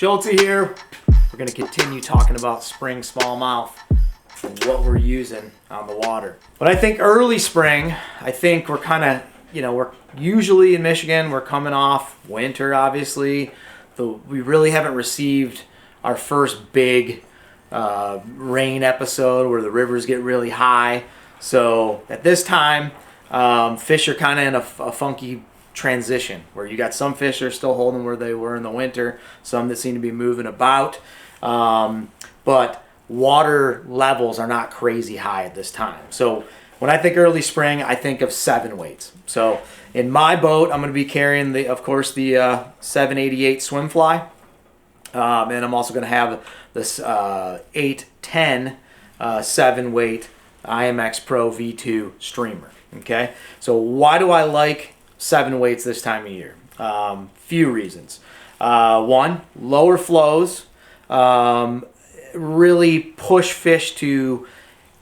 Schulte here. We're going to continue talking about spring smallmouth and what we're using on the water. But I think early spring, I think we're kind of, we're usually in Michigan, we're coming off winter, obviously. We really haven't received our first big rain episode where the rivers get really high. So at this time, fish are kind of in a funky transition where you got some fish that are still holding where they were in the winter, some that seem to be moving about, but water levels are not crazy high at this time. So when I think early spring, I think of 7 weights. So in my boat, I'm going to be carrying of course the 788 swim fly, and I'm also going to have this 810 7 weight IMX Pro V2 streamer. Okay, so why do I like 7 weights this time of year? Few reasons. One, lower flows really push fish to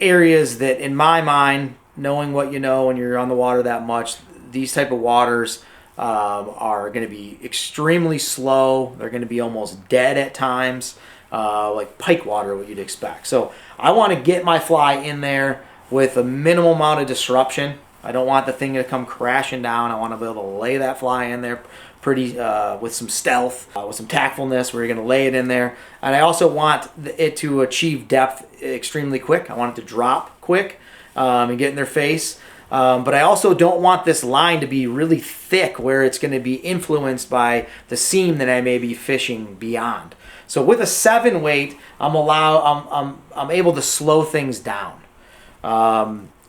areas that, in my mind, knowing what you know when you're on the water that much, these type of waters are going to be extremely slow. They're going to be almost dead at times, like pike water, what you'd expect. So I want to get my fly in there with a minimal amount of disruption. I don't want the thing to come crashing down. I want to be able to lay that fly in there pretty with some stealth, with some tactfulness, where you're going to lay it in there. And I also want it to achieve depth extremely quick. I want it to drop quick and get in their face. But I also don't want this line to be really thick where it's going to be influenced by the seam that I may be fishing beyond. So with a 7 weight, I'm able to slow things down.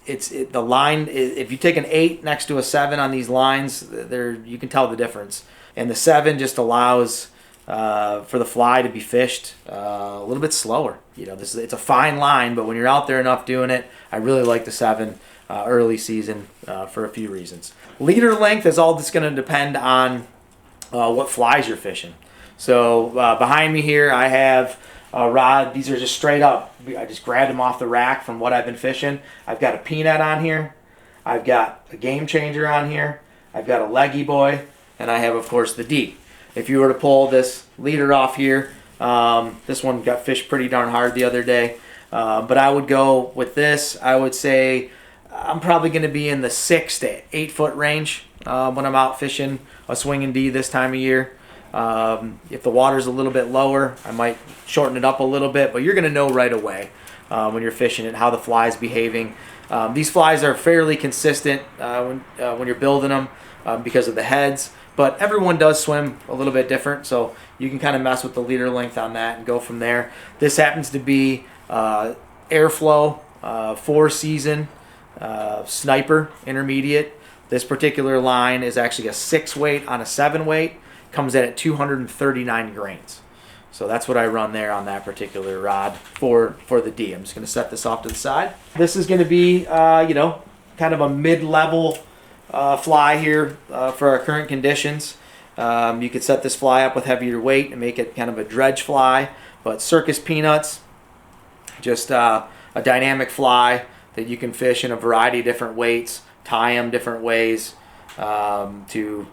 The line, if you take an 8 next to a 7 on these lines, you can tell the difference. And the 7 just allows for the fly to be fished a little bit slower. It's a fine line, but when you're out there enough doing it, I really like the 7 early season for a few reasons. Leader length is all that's going to depend on what flies you're fishing. So behind me here, I have a rod. These are just straight up. I just grabbed them off the rack from what I've been fishing. I've got a peanut on here. I've got a game changer on here. I've got a leggy boy, and I have, of course, the D. If you were to pull this leader off here, this one got fished pretty darn hard the other day. But I would go with this. I would say I'm probably going to be in the 6 to 8 foot range when I'm out fishing a swinging D this time of year. If the water's a little bit lower, I might shorten it up a little bit, but you're going to know right away when you're fishing it how the fly's behaving. These flies are fairly consistent when you're building them because of the heads, but everyone does swim a little bit different, so you can kind of mess with the leader length on that and go from there. This happens to be Airflow 4-season Sniper Intermediate. This particular line is actually a 6 weight on a 7 weight. Comes in at 239 grains. So that's what I run there on that particular rod for the D. I'm just going to set this off to the side. This is going to be, kind of a mid-level fly here for our current conditions. You could set this fly up with heavier weight and make it kind of a dredge fly. But Circus Peanuts, just a dynamic fly that you can fish in a variety of different weights, tie them different ways to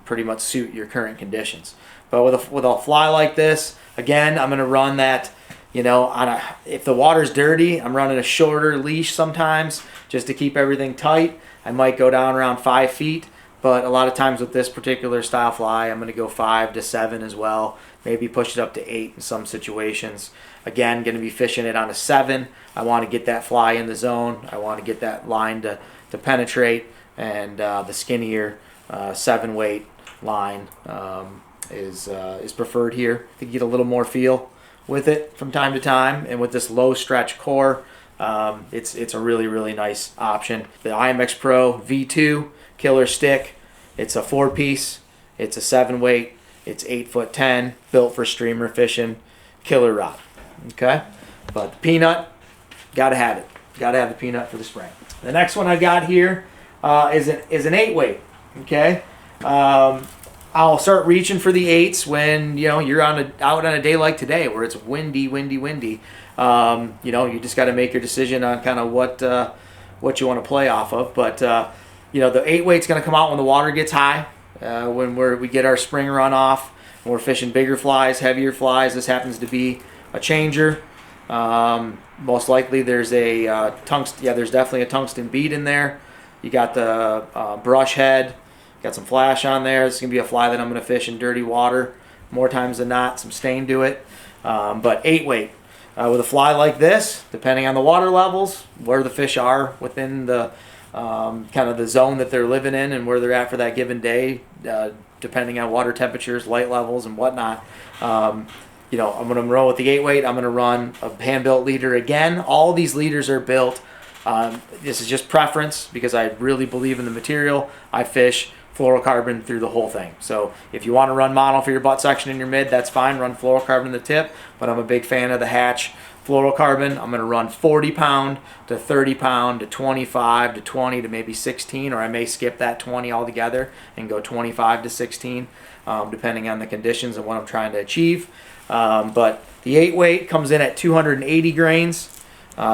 pretty much suit your current conditions. But with a fly like this, again, I'm going to run that, if the water's dirty, I'm running a shorter leash sometimes just to keep everything tight. I might go down around 5 feet, but a lot of times with this particular style fly, I'm going to go 5 to 7 as well, maybe push it up to 8 in some situations. Again, going to be fishing it on a 7. I want to get that fly in the zone. I want to get that line to penetrate, and the skinnier 7 weight line is preferred here to get a little more feel with it from time to time. And with this low stretch core, it's a really, really nice option. The IMX Pro V2 Killer Stick, it's a 4-piece, it's a 7 weight, it's 8'10", built for streamer fishing, killer rod. Okay, but the peanut, gotta have it. Gotta have the peanut for the spring. The next one I got here is an 8 weight. Okay, I'll start reaching for the 8s when you're out on a day like today where it's windy. You just got to make your decision on kind of what you want to play off of. But the 8 weight's going to come out when the water gets high, when we get our spring run off. When we're fishing bigger flies, heavier flies, this happens to be a changer. Most likely there's a tungsten. Yeah, there's definitely a tungsten bead in there. You got the brush head. Got some flash on there. This is gonna be a fly that I'm gonna fish in dirty water more times than not. Some stain to it, but 8 weight. With a fly like this, depending on the water levels, where the fish are within the kind of the zone that they're living in and where they're at for that given day, depending on water temperatures, light levels, and whatnot. You know, I'm going to roll with the 8 weight. I'm going to run a hand-built leader again. All these leaders are built. This is just preference because I really believe in the material. I fish fluorocarbon through the whole thing. So if you want to run mono for your butt section in your mid, that's fine. Run fluorocarbon in the tip. But I'm a big fan of the Hatch fluorocarbon. I'm going to run 40 pound to 30 pound to 25 to 20 to maybe 16, or I may skip that 20 altogether and go 25 to 16, depending on the conditions and what I'm trying to achieve. But the 8 weight comes in at 280 grains.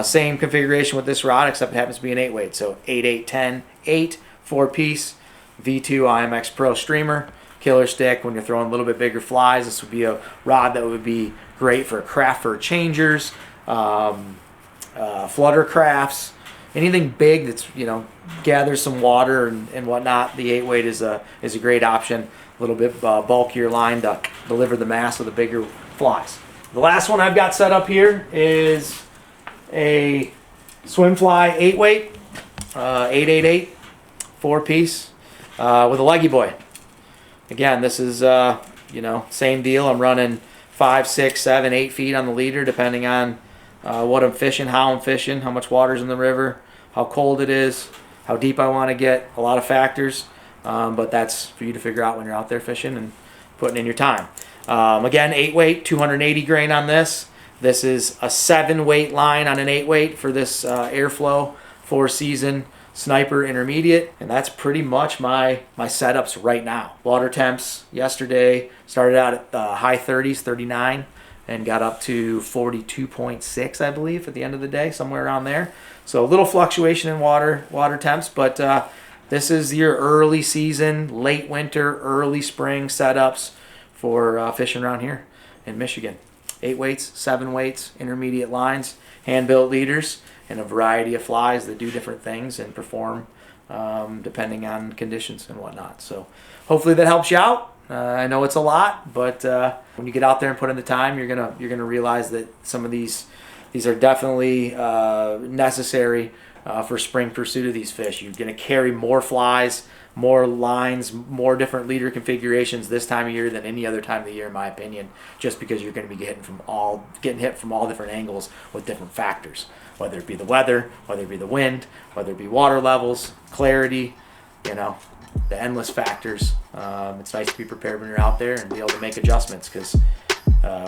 Same configuration with this rod, except it happens to be an 8 weight. So 8, 8, 10, 8, 4-piece V2 IMX Pro streamer. Killer stick when you're throwing a little bit bigger flies. This would be a rod that would be great for craft fur changers, flutter crafts, anything big that's, you know, gathers some water and whatnot. The 8 weight is a great option. A little bit bulkier line to deliver the mass of the bigger flies. The last one I've got set up here is a swim fly 8 weight, 888, 4-piece with a leggy boy. Again, this is you know, same deal. I'm running 5, 6, 7, 8 feet on the leader, depending on what I'm fishing, how I'm fishing, how much water's in the river, how cold it is, how deep I want to get. A lot of factors, but that's for you to figure out when you're out there fishing and putting in your time. Again, 8 weight, 280 grain on this. This is a 7 weight line on an 8 weight for this Airflow 4-season Sniper Intermediate, and that's pretty much my setups right now. Water temps yesterday started out at high 30s, 39, and got up to 42.6, I believe, at the end of the day, somewhere around there. So a little fluctuation in water temps, but this is your early season, late winter, early spring setups for fishing around here in Michigan. 8 weights, 7 weights, intermediate lines, hand-built leaders, and a variety of flies that do different things and perform depending on conditions and whatnot. So hopefully that helps you out. I know it's a lot, but when you get out there and put in the time, you're gonna realize that some of these are definitely necessary for spring pursuit of these fish. You're gonna carry more flies, more lines, more different leader configurations this time of year than any other time of the year, in my opinion, just because you're going to be getting hit from all different angles with different factors, whether it be the weather, whether it be the wind, whether it be water levels, clarity, you know, the endless factors. It's nice to be prepared when you're out there and be able to make adjustments, because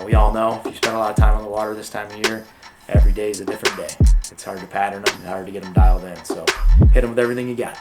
we all know if you spend a lot of time on the water this time of year, every day is a different day. It's hard to pattern them, it's hard to get them dialed in. So hit them with everything you got.